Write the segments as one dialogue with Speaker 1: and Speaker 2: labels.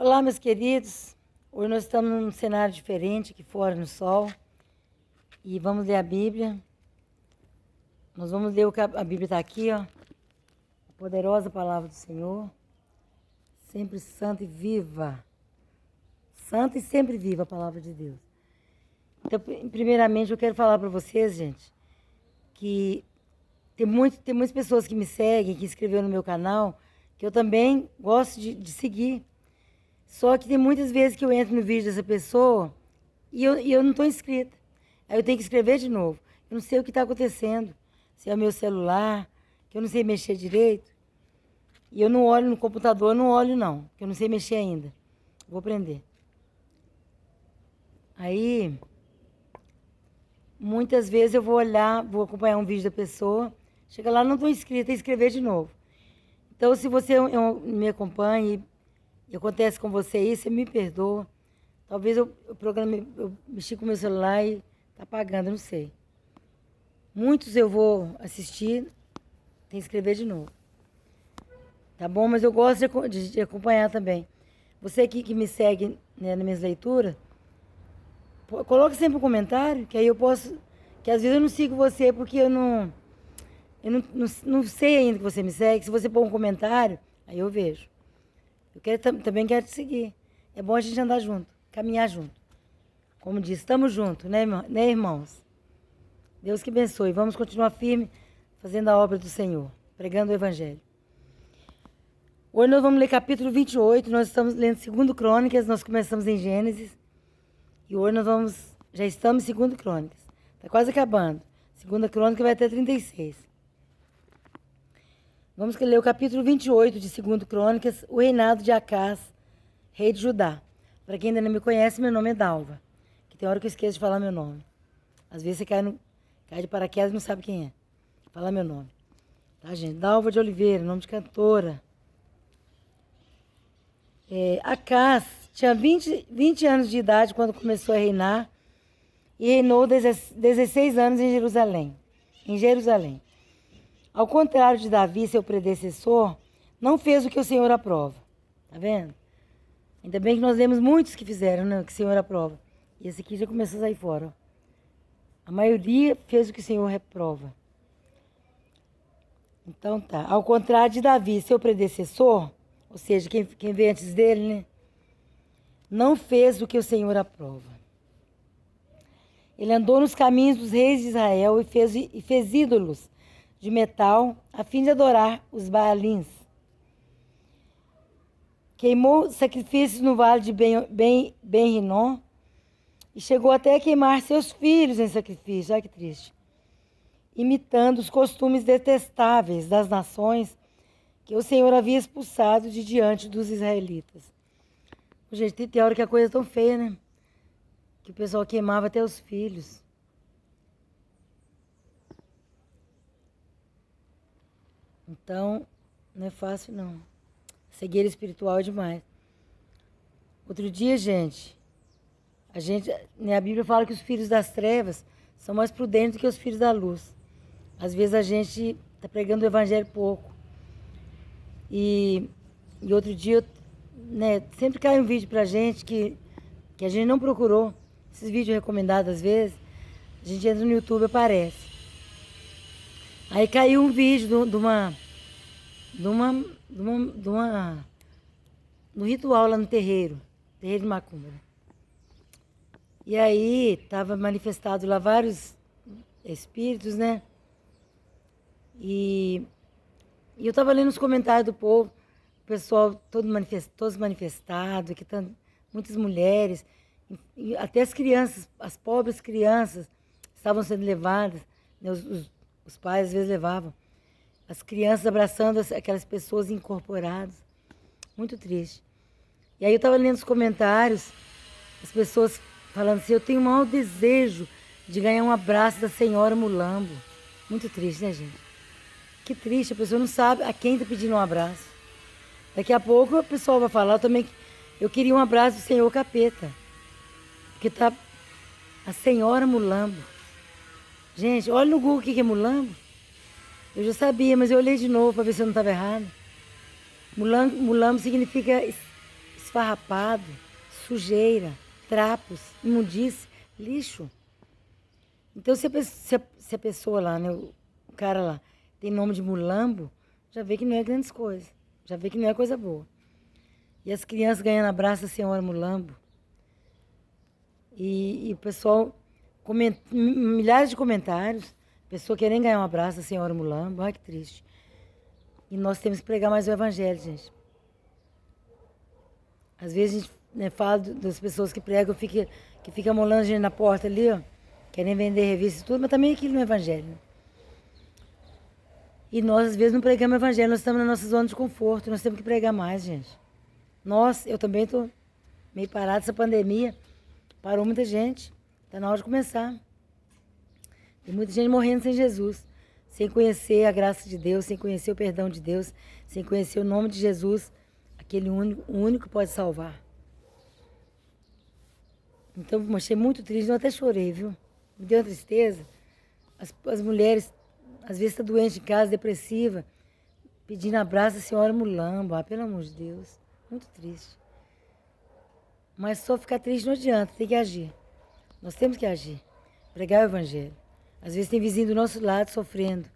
Speaker 1: Olá, meus queridos. Hoje nós estamos num cenário diferente, aqui fora no sol. E vamos ler a Bíblia. Nós vamos ler o que a Bíblia está aqui, ó. A poderosa palavra do Senhor. Sempre santa e viva. Santa e sempre viva a palavra de Deus. Então, primeiramente, eu quero falar para vocês, gente, que tem muitas pessoas que me seguem, que inscreveram no meu canal, que eu também gosto de seguir. Só que tem muitas vezes que eu entro no vídeo dessa pessoa e eu não estou inscrita. Aí eu tenho que escrever de novo. Eu não sei o que está acontecendo. Se é o meu celular, que eu não sei mexer direito. E eu não olho no computador, eu não olho não, que eu não sei mexer ainda. Vou aprender. Aí, muitas vezes eu vou olhar, vou acompanhar um vídeo da pessoa, chega lá, não estou inscrita, e escrever de novo. Então, se você me acompanha e acontece com você isso, você me perdoa. Talvez eu mexi com o meu celular e está apagando, eu não sei. Muitos eu vou assistir, tem que escrever de novo. Tá bom? Mas eu gosto de acompanhar também. Você aqui que me segue, né, nas minhas leituras, coloque sempre um comentário, que aí eu posso... Que às vezes eu não sigo você porque eu não sei ainda que você me segue. Se você pôr um comentário, aí eu vejo. Também quero te seguir. É bom a gente andar junto, caminhar junto. Como diz, estamos juntos, né, irmãos? Deus que abençoe. Vamos continuar firme fazendo a obra do Senhor, pregando o Evangelho. Hoje nós vamos ler capítulo 28, nós estamos lendo 2 Crônicas, nós começamos em Gênesis. E hoje já estamos em 2 Crônicas. Está quase acabando. 2 Crônica vai até 36. Vamos ler o capítulo 28 de 2 Crônicas, o reinado de Acás, rei de Judá. Para quem ainda não me conhece, meu nome é Dalva. Que tem hora que eu esqueço de falar meu nome. Às vezes você cai de paraquedas e não sabe quem é. Fala meu nome. Tá, gente? Dalva de Oliveira, nome de cantora. Acás tinha 20 anos de idade quando começou a reinar e reinou 16 anos em Jerusalém. Ao contrário de Davi, seu predecessor, não fez o que o Senhor aprova. Tá vendo? Ainda bem que nós lemos muitos que fizeram, né, o que o Senhor aprova. E esse aqui já começou a sair fora. Ó. A maioria fez o que o Senhor reprova. Então tá. Ao contrário de Davi, seu predecessor, ou seja, quem veio antes dele, né, não fez o que o Senhor aprova. Ele andou nos caminhos dos reis de Israel e fez ídolos de metal, a fim de adorar os Baalins. Queimou sacrifícios no vale de Ben-Rinom e chegou até a queimar seus filhos em sacrifício. Olha que triste. Imitando os costumes detestáveis das nações que o Senhor havia expulsado de diante dos israelitas. Gente, tem hora que a coisa é tão feia, né? Que o pessoal queimava até os filhos. Então, não é fácil, não. Cegueira espiritual é demais. Outro dia, gente, a Bíblia fala que os filhos das trevas são mais prudentes do que os filhos da luz. Às vezes a gente está pregando o evangelho pouco. E outro dia, né, sempre cai um vídeo pra gente que a gente não procurou. Esses vídeos recomendados, às vezes, a gente entra no YouTube e aparece. Aí caiu um vídeo no ritual lá no terreiro de Macumba. E aí estava manifestado lá vários espíritos, né? E eu estava lendo os comentários do povo, o pessoal todos manifestados, que muitas mulheres, e até as crianças, as pobres crianças estavam sendo levadas, né? Os pais às vezes levavam as crianças abraçando aquelas pessoas incorporadas. Muito triste. E aí eu estava lendo os comentários, as pessoas falando assim, eu tenho o maior desejo de ganhar um abraço da senhora Mulambo. Muito triste, né, gente? Que triste, a pessoa não sabe a quem está pedindo um abraço. Daqui a pouco o pessoal vai falar também que eu queria um abraço do senhor Capeta. Porque tá a senhora Mulambo. Gente, olha no Google o que é Mulambo. Eu já sabia, mas eu olhei de novo para ver se eu não estava errado. Mulambo significa esfarrapado, sujeira, trapos, imundície, lixo. Então, se a pessoa lá, né, o cara lá, tem nome de mulambo, já vê que não é grandes coisas. Já vê que não é coisa boa. E as crianças ganhando abraço da senhora mulambo. E o pessoal, milhares de comentários, pessoa querendo ganhar um abraço da senhora mulambo. Ai, que triste. E nós temos que pregar mais o evangelho, gente. Às vezes a gente, né, fala das pessoas que pregam, que fica molando a gente na porta ali, ó, querem vender revista e tudo, mas também aquilo no evangelho. Né? E nós, às vezes, não pregamos o evangelho, nós estamos na nossa zona de conforto, nós temos que pregar mais, gente. Eu também estou meio parado, essa pandemia parou muita gente, está na hora de começar. Tem muita gente morrendo sem Jesus, sem conhecer a graça de Deus, sem conhecer o perdão de Deus, sem conhecer o nome de Jesus, aquele único que pode salvar. Então, achei muito triste, eu até chorei, viu? Me deu uma tristeza. As mulheres, às vezes, estão doentes em casa, depressiva, pedindo abraço da senhora mulamba. Pelo amor de Deus, muito triste. Mas só ficar triste não adianta, tem que agir. Nós temos que agir, pregar o evangelho. Às vezes tem vizinho do nosso lado sofrendo.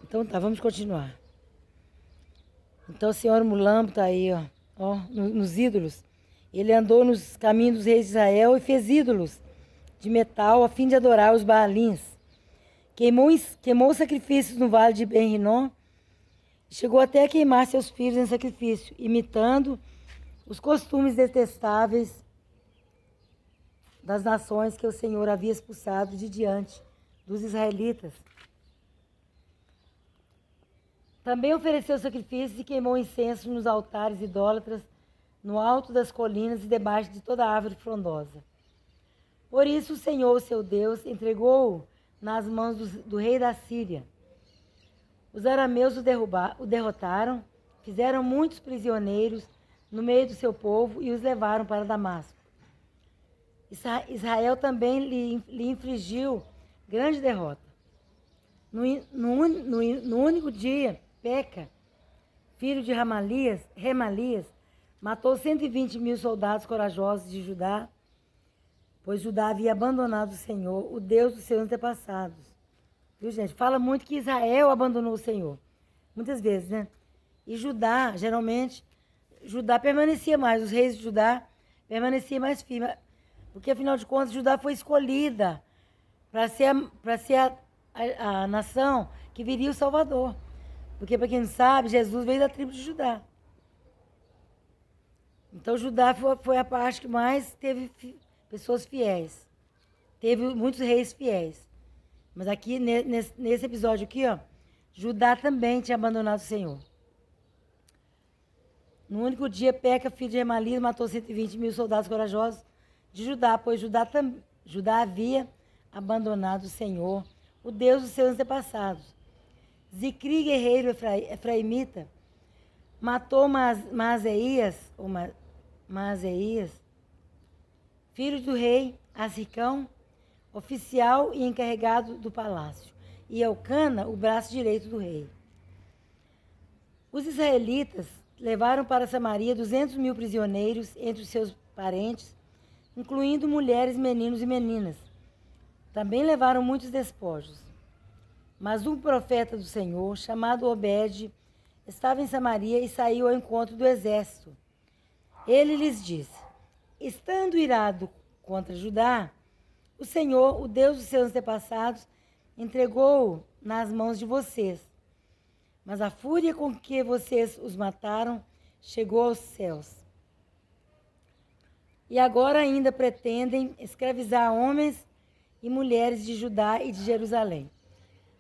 Speaker 1: Então tá, vamos continuar. Então a senhora mulambo está aí, ó, nos ídolos. Ele andou nos caminhos dos reis de Israel e fez ídolos de metal a fim de adorar os Baalins. Queimou sacrifícios no vale de Ben-Rinom e chegou até a queimar seus filhos em sacrifício, imitando os costumes detestáveis das nações que o Senhor havia expulsado de diante dos israelitas. Também ofereceu sacrifícios e queimou incenso nos altares idólatras, no alto das colinas e debaixo de toda árvore frondosa. Por isso o Senhor, seu Deus, entregou-o nas mãos do rei da Síria. Os arameus o derrotaram, fizeram muitos prisioneiros no meio do seu povo e os levaram para Damasco. Israel também lhe infligiu grande derrota. No único dia, Peca, filho de Remalias, matou 120.000 soldados corajosos de Judá, pois Judá havia abandonado o Senhor, o Deus dos seus antepassados. Viu, gente? Fala muito que Israel abandonou o Senhor. Muitas vezes, né? E Judá, geralmente, Judá permanecia mais, os reis de Judá permaneciam mais firmes. Porque, afinal de contas, Judá foi escolhida para ser a nação que viria o Salvador. Porque, para quem não sabe, Jesus veio da tribo de Judá. Então, Judá foi a parte que mais teve pessoas fiéis. Teve muitos reis fiéis. Mas aqui, nesse episódio aqui, ó, Judá também tinha abandonado o Senhor. No único dia, Peca, filho de Remalias, matou 120.000 soldados corajosos de Judá, pois Judá havia abandonado o Senhor, o Deus dos seus antepassados. Zicri, guerreiro efraimita, matou Maazéias, filho do rei Azricão, oficial e encarregado do palácio, e Elcana, o braço direito do rei. Os israelitas levaram para Samaria 200.000 prisioneiros entre os seus parentes, incluindo mulheres, meninos e meninas. Também levaram muitos despojos. Mas um profeta do Senhor, chamado Obed, estava em Samaria e saiu ao encontro do exército. Ele lhes disse: estando irado contra Judá, o Senhor, o Deus dos seus antepassados, entregou-o nas mãos de vocês. Mas a fúria com que vocês os mataram chegou aos céus. E agora ainda pretendem escravizar homens e mulheres de Judá e de Jerusalém.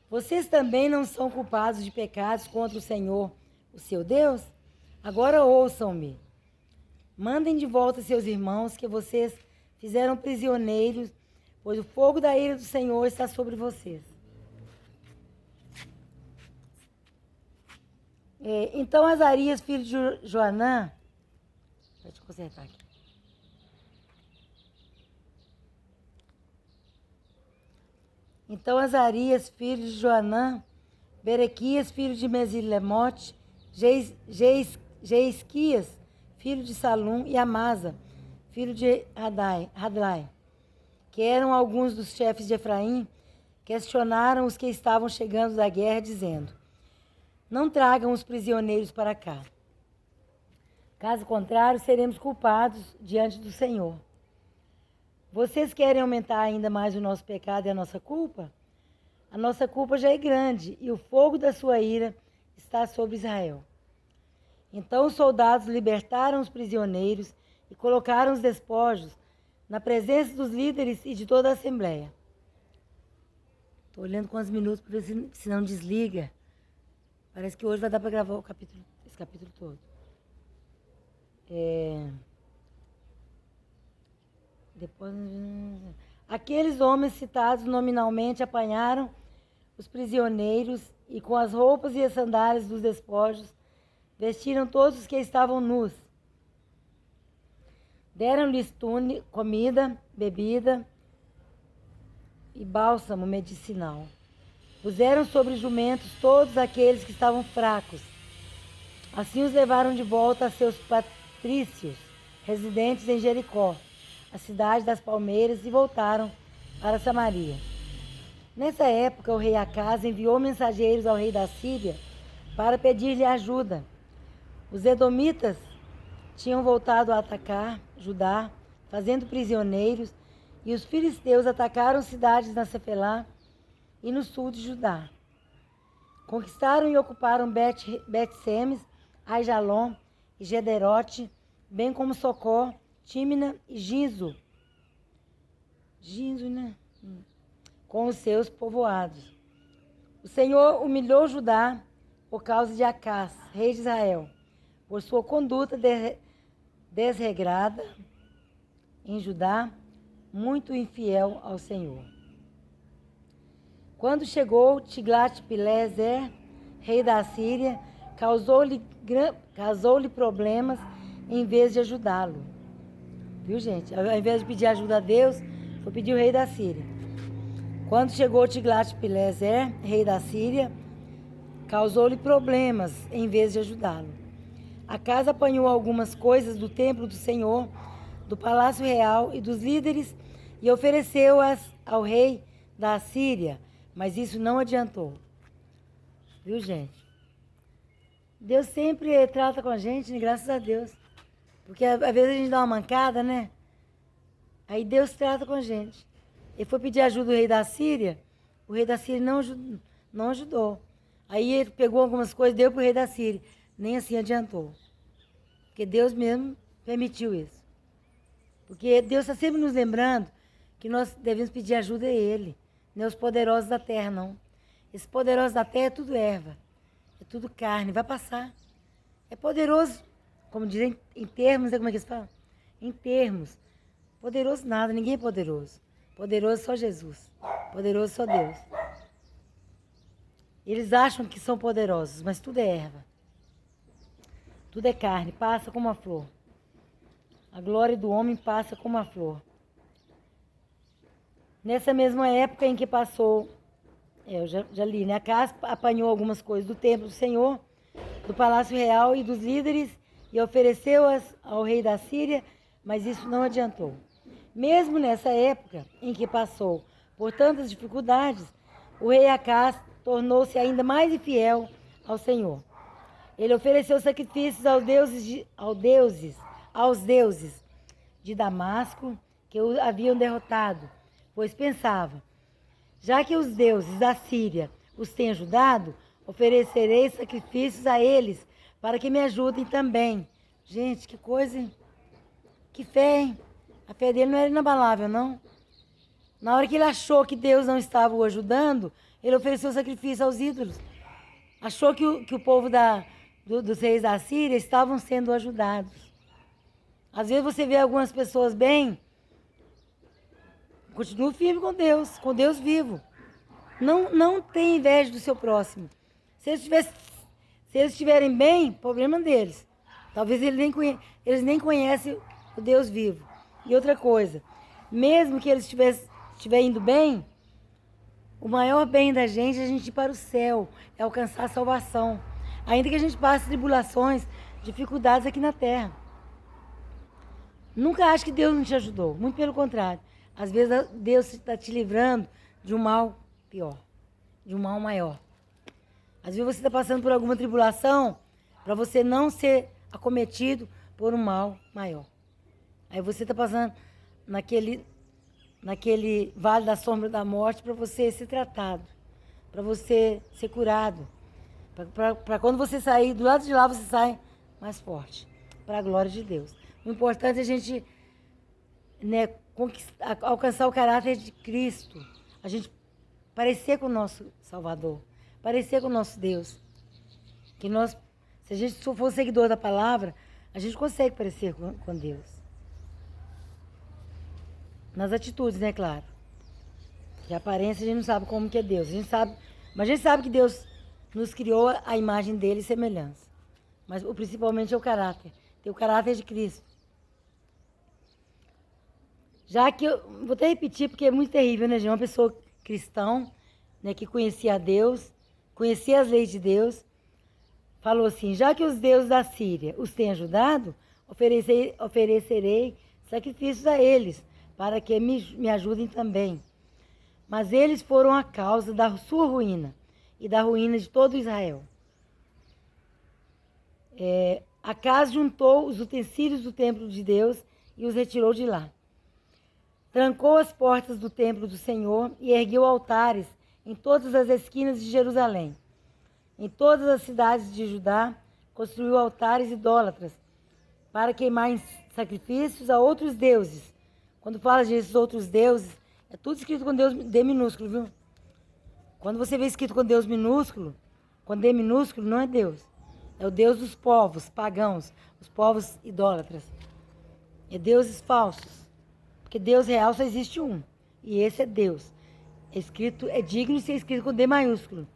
Speaker 1: Vocês também não são culpados de pecados contra o Senhor, o seu Deus? Agora ouçam-me. Mandem de volta seus irmãos que vocês fizeram prisioneiros, pois o fogo da ira do Senhor está sobre vocês. Então Azarias, filho de Joanã, deixa eu consertar aqui. Então Azarias, filho de Joanã, Berequias, filho de Mesilemote, Jeisquias, filho de Salum, e Amasa, filho de Hadlai, que eram alguns dos chefes de Efraim, questionaram os que estavam chegando da guerra, dizendo: não tragam os prisioneiros para cá. Caso contrário, seremos culpados diante do Senhor. Vocês querem aumentar ainda mais o nosso pecado e a nossa culpa? A nossa culpa já é grande e o fogo da sua ira está sobre Israel. Então os soldados libertaram os prisioneiros e colocaram os despojos na presença dos líderes e de toda a assembleia. Estou olhando quantos minutos para ver se não desliga. Parece que hoje vai dar para gravar esse capítulo todo. Depois, aqueles homens citados nominalmente apanharam os prisioneiros e com as roupas e as sandálias dos despojos vestiram todos os que estavam nus. Deram-lhes comida, bebida e bálsamo medicinal. Puseram sobre jumentos todos aqueles que estavam fracos. Assim os levaram de volta a seus patrícios, residentes em Jericó, a cidade das palmeiras, e voltaram para Samaria. Nessa época, o rei Acaz enviou mensageiros ao rei da Síria para pedir-lhe ajuda. Os edomitas tinham voltado a atacar Judá, fazendo prisioneiros, e os filisteus atacaram cidades na Cefelá e no sul de Judá. Conquistaram e ocuparam Bet-Semes, Aijalon e Gederote, bem como Socó, Tímina e Gizo, né? Com os seus povoados. O Senhor humilhou Judá por causa de Acaz, rei de Israel, por sua conduta desregrada em Judá, muito infiel ao Senhor. Quando chegou Tiglat-Pileser, rei da Assíria, causou-lhe problemas em vez de ajudá-lo. Viu, gente? Ao invés de pedir ajuda a Deus, foi pedir o rei da Síria. Quando chegou Tiglat-Pileser, rei da Síria, causou-lhe problemas em vez de ajudá-lo. Acaz apanhou algumas coisas do templo do Senhor, do palácio real e dos líderes e ofereceu-as ao rei da Assíria, mas isso não adiantou. Viu, gente? Deus sempre trata com a gente, né? Graças a Deus. Porque às vezes a gente dá uma mancada, né? Aí Deus trata com a gente. Ele foi pedir ajuda do rei da Síria, o rei da Síria não ajudou. Aí ele pegou algumas coisas e deu para o rei da Síria. Nem assim adiantou. Porque Deus mesmo permitiu isso. Porque Deus está sempre nos lembrando que nós devemos pedir ajuda a Ele. Não é os poderosos da terra, não. Esses poderosos da terra é tudo erva. É tudo carne, vai passar. É poderoso, como dizem em termos, como é que eles falam? Em termos. Poderoso nada, ninguém é poderoso. Poderoso só Jesus. Poderoso só Deus. Eles acham que são poderosos, mas tudo é erva. Tudo é carne, passa como a flor. A glória do homem passa como a flor. Nessa mesma época em que passou, eu já li, né? Acaz apanhou algumas coisas do templo do Senhor, do palácio real e dos líderes e ofereceu-as ao rei da Síria, mas isso não adiantou. Mesmo nessa época em que passou por tantas dificuldades, o rei Acaz tornou-se ainda mais infiel ao Senhor. Ele ofereceu sacrifícios aos deuses de Damasco, que o haviam derrotado, pois pensava: já que os deuses da Síria os têm ajudado, oferecerei sacrifícios a eles, para que me ajudem também. Gente, que coisa, hein? Que fé, hein? A fé dele não era inabalável, não. Na hora que ele achou que Deus não estava o ajudando, ele ofereceu sacrifício aos ídolos. Achou que o povo dos reis da Síria estavam sendo ajudados. Às vezes você vê algumas pessoas bem, continua firme com Deus vivo. Não tem inveja do seu próximo. Se eles estiverem bem, problema deles. Talvez eles nem conhecem o Deus vivo. E outra coisa, mesmo que eles estiverem indo bem, o maior bem da gente é a gente ir para o céu, é alcançar a salvação. Ainda que a gente passe tribulações, dificuldades aqui na terra. Nunca ache que Deus não te ajudou. Muito pelo contrário. Às vezes Deus está te livrando de um mal pior, de um mal maior. Às vezes você está passando por alguma tribulação para você não ser acometido por um mal maior. Aí você está passando naquele vale da sombra da morte para você ser tratado, para você ser curado. Para quando você sair, do lado de lá você sai mais forte, para a glória de Deus. O importante é a gente, né, alcançar o caráter de Cristo, a gente parecer com o nosso Salvador, parecer com o nosso Deus. Que nós, se a gente for seguidor da palavra, a gente consegue parecer com Deus. Nas atitudes, né, claro. Que a aparência a gente não sabe como que é Deus. Mas a gente sabe que Deus nos criou a imagem dele e semelhança. Mas principalmente é o caráter. Tem o caráter de Cristo. Já que eu vou até repetir, porque é muito terrível, né, gente? Uma pessoa cristã, né, que conhecia a Deus, conhecia as leis de Deus, falou assim: já que os deuses da Síria os têm ajudado, oferecerei sacrifícios a eles, para que me ajudem também. Mas eles foram a causa da sua ruína e da ruína de todo Israel. Acas juntou os utensílios do templo de Deus e os retirou de lá. Trancou as portas do templo do Senhor e ergueu altares em todas as esquinas de Jerusalém. Em todas as cidades de Judá, construiu altares idólatras para queimar sacrifícios a outros deuses. Quando fala desses outros deuses, é tudo escrito com Deus D minúsculo, viu? Quando você vê escrito com Deus minúsculo, com D minúsculo, não é Deus. É o Deus dos povos pagãos, os povos idólatras. É deuses falsos. Porque Deus real só existe um. E esse é Deus. É digno de ser escrito com D maiúsculo.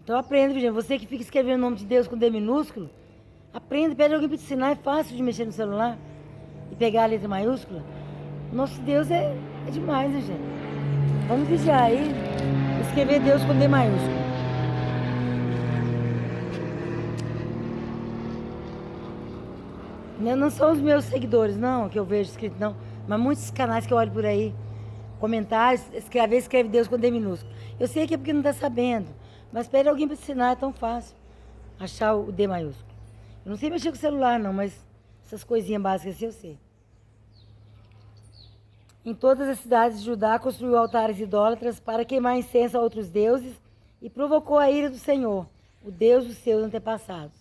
Speaker 1: Então aprenda, gente. Você que fica escrevendo o nome de Deus com D minúsculo, aprenda, pede alguém para te ensinar. É fácil de mexer no celular e pegar a letra maiúscula. Nosso Deus é demais, né, gente? Vamos vigiar aí. Escrever Deus com D maiúsculo. Não são os meus seguidores, não, que eu vejo escrito, não. Mas muitos canais que eu olho por aí, comentários, escreve Deus com D minúsculo. Eu sei que é porque não está sabendo. Mas pede alguém para ensinar, é tão fácil achar o D maiúsculo. Eu não sei mexer com o celular, não, mas essas coisinhas básicas assim eu sei. Em todas as cidades de Judá construiu altares idólatras para queimar incenso a outros deuses e provocou a ira do Senhor, o Deus dos seus antepassados.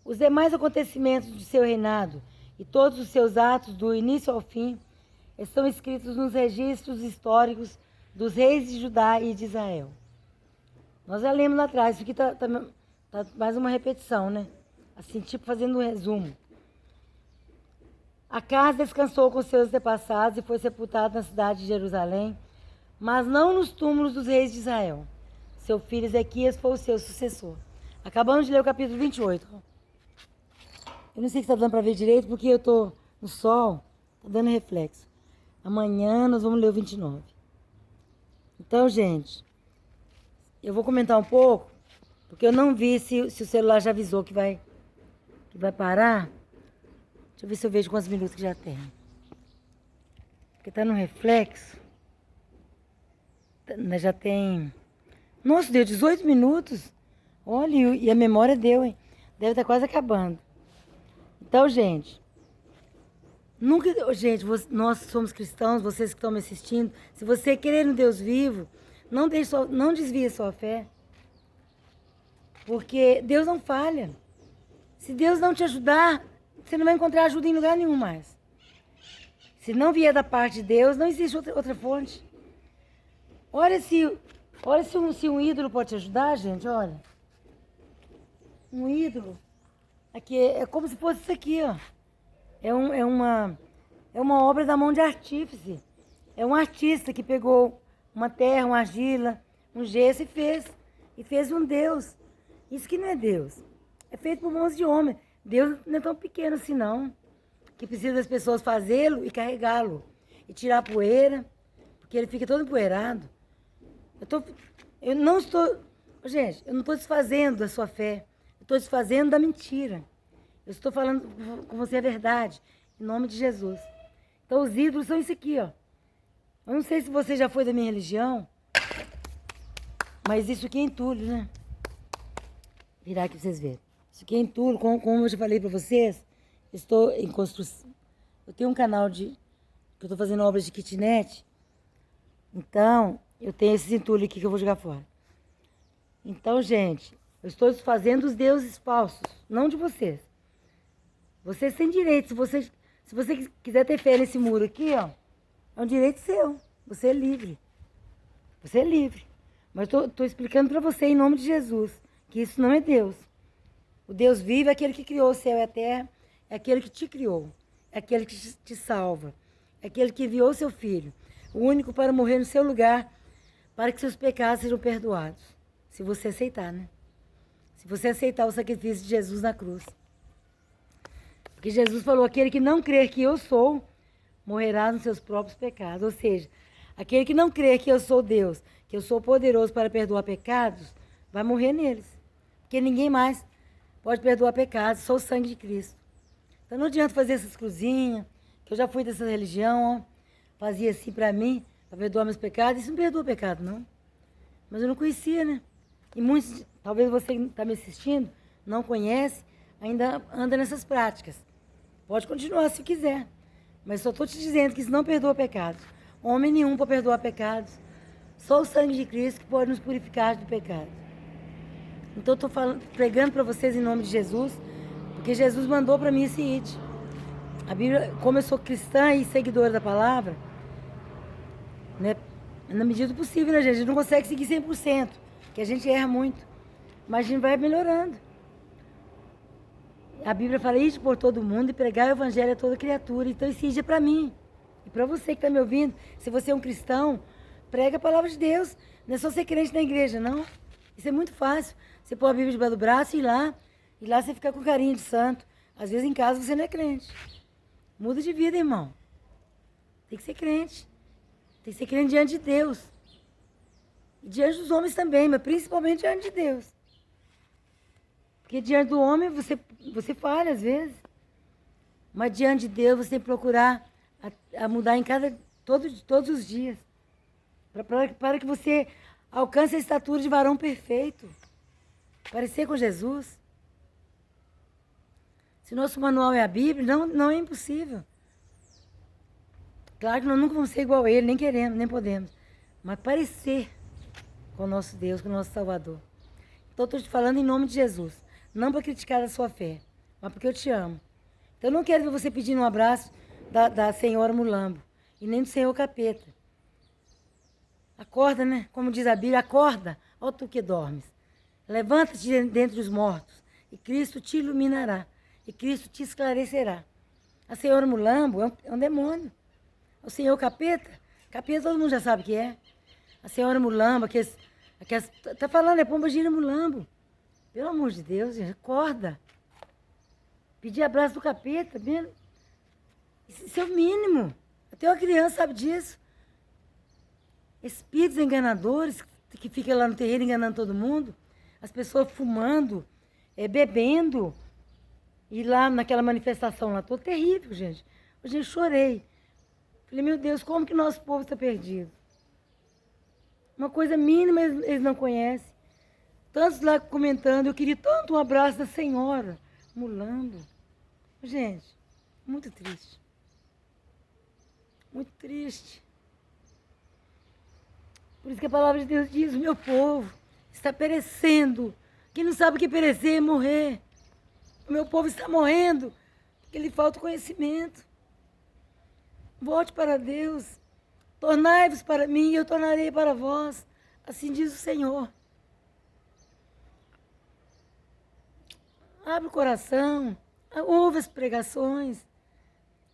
Speaker 1: Os demais acontecimentos de seu reinado e todos os seus atos, do início ao fim, estão escritos nos registros históricos dos reis de Judá e de Israel. Nós já lemos lá atrás, isso aqui tá mais uma repetição, né? Assim, tipo fazendo um resumo. Acas descansou com seus antepassados e foi sepultado na cidade de Jerusalém, mas não nos túmulos dos reis de Israel. Seu filho Ezequias foi o seu sucessor. Acabamos de ler o capítulo 28. Eu não sei se está dando para ver direito, porque eu estou no sol, está dando reflexo. Amanhã nós vamos ler o 29. Então, gente, eu vou comentar um pouco, porque eu não vi se o celular já avisou que vai parar. Deixa eu ver se eu vejo quantos minutos que já tem. Porque está no reflexo. Já tem... Nossa, deu 18 minutos. Olha, e a memória deu, hein? Deve estar quase acabando. Então, gente, nós somos cristãos, vocês que estão me assistindo, se você querer no Deus vivo, não desvie a sua fé, porque Deus não falha. Se Deus não te ajudar, você não vai encontrar ajuda em lugar nenhum mais. Se não vier da parte de Deus, não existe outra fonte. Olha se um ídolo pode te ajudar, gente, olha. Um ídolo. Aqui é como se fosse isso aqui, ó. É uma obra da mão de artífice. É um artista que pegou uma terra, uma argila, um gesso e fez. E fez um Deus. Isso que não é Deus. É feito por mãos de homem. Deus não é tão pequeno assim, não. Que precisa das pessoas fazê-lo e carregá-lo. E tirar a poeira, porque ele fica todo empoeirado. Eu não estou... Gente, eu não estou desfazendo da sua fé. Eu estou desfazendo da mentira. Eu estou falando com você a verdade, em nome de Jesus. Então, os ídolos são isso aqui, ó. Eu não sei se você já foi da minha religião, mas isso aqui é entulho, né? Vou virar aqui para vocês verem. Isso aqui é entulho, como eu já falei para vocês, estou em construção. Eu tenho um canal que eu estou fazendo obras de kitnet. Então, eu tenho esses entulhos aqui que eu vou jogar fora. Então, gente, eu estou desfazendo os deuses falsos, não de vocês. Vocês têm direito, se você quiser ter fé nesse muro aqui, ó, é um direito seu. Você é livre. Você é livre. Mas estou explicando para você, em nome de Jesus, que isso não é Deus. O Deus vivo é aquele que criou o céu e a terra, é aquele que te criou, é aquele que te salva, é aquele que enviou o seu filho, o único para morrer no seu lugar, para que seus pecados sejam perdoados. Se você aceitar, né? Se você aceitar o sacrifício de Jesus na cruz. Porque Jesus falou, aquele que não crer que eu sou, morrerá nos seus próprios pecados. Ou seja, aquele que não crer que eu sou Deus, que eu sou poderoso para perdoar pecados, vai morrer neles. Porque ninguém mais pode perdoar pecados, só o sangue de Cristo. Então não adianta fazer essas cruzinhas, que eu já fui dessa religião, ó, fazia assim para mim, para perdoar meus pecados. Isso não perdoa pecado, não. Mas eu não conhecia, né? E muitos, talvez você que está me assistindo, não conhece, ainda anda nessas práticas. Pode continuar se quiser. Mas só estou te dizendo que isso não perdoa pecados. Homem nenhum pode perdoar pecados. Só o sangue de Cristo que pode nos purificar do pecado. Então estou pregando para vocês em nome de Jesus, porque Jesus mandou para mim esse it. A Bíblia, como eu sou cristã e seguidora da palavra, né, na medida do possível, né, gente? A gente não consegue seguir 100%, que a gente erra muito. Mas a gente vai melhorando. A Bíblia fala, ide por todo mundo e pregar o evangelho a toda criatura. Então esse ide é para mim. E para você que está me ouvindo, se você é um cristão, prega a palavra de Deus. Não é só ser crente na igreja, não. Isso é muito fácil. Você pôr a Bíblia debaixo do braço e ir lá. E lá você fica com carinho de santo. Às vezes em casa você não é crente. Muda de vida, irmão. Tem que ser crente. Tem que ser crente diante de Deus. E diante dos homens também, mas principalmente diante de Deus. Porque diante do homem você falha às vezes. Mas diante de Deus você tem que procurar a mudar todos os dias. Para que você alcance a estatura de varão perfeito. Parecer com Jesus. Se nosso manual é a Bíblia, não é impossível. Claro que nós nunca vamos ser igual a Ele, nem queremos, nem podemos. Mas parecer com o nosso Deus, com o nosso Salvador. Então, estou te falando em nome de Jesus. Não para criticar a sua fé, mas porque eu te amo. Então, eu não quero ver você pedindo um abraço da senhora Mulambo e nem do senhor Capeta. Acorda, né? Como diz a Bíblia, acorda, ó tu que dormes. Levanta-te dentre os mortos e Cristo te iluminará e Cristo te esclarecerá. A senhora Mulambo é um demônio. O senhor Capeta todo mundo já sabe o que é. A senhora Mulambo, tá falando, é Pombagira Mulambo. Pelo amor de Deus, gente, acorda. Pedir abraço do Capeta, mesmo. Isso é o mínimo. Até uma criança sabe disso. Espíritos enganadores que ficam lá no terreiro enganando todo mundo. As pessoas fumando, bebendo. E lá naquela manifestação lá, toda terrível, gente. Hoje eu chorei. Falei, meu Deus, como que nosso povo está perdido? Uma coisa mínima eles não conhecem. Tantos lá comentando, eu queria tanto um abraço da senhora Mulambo. Gente, muito triste. Muito triste. Por isso que a palavra de Deus diz, o meu povo está perecendo. Quem não sabe o que é perecer é morrer. O meu povo está morrendo, porque lhe falta conhecimento. Volte para Deus. Tornai-vos para mim e eu tornarei para vós. Assim diz o Senhor. Abre o coração, ouve as pregações.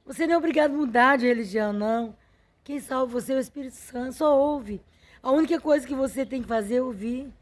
Speaker 1: Você não é obrigado a mudar de religião, não. Quem salva você é o Espírito Santo, só ouve. A única coisa que você tem que fazer é ouvir.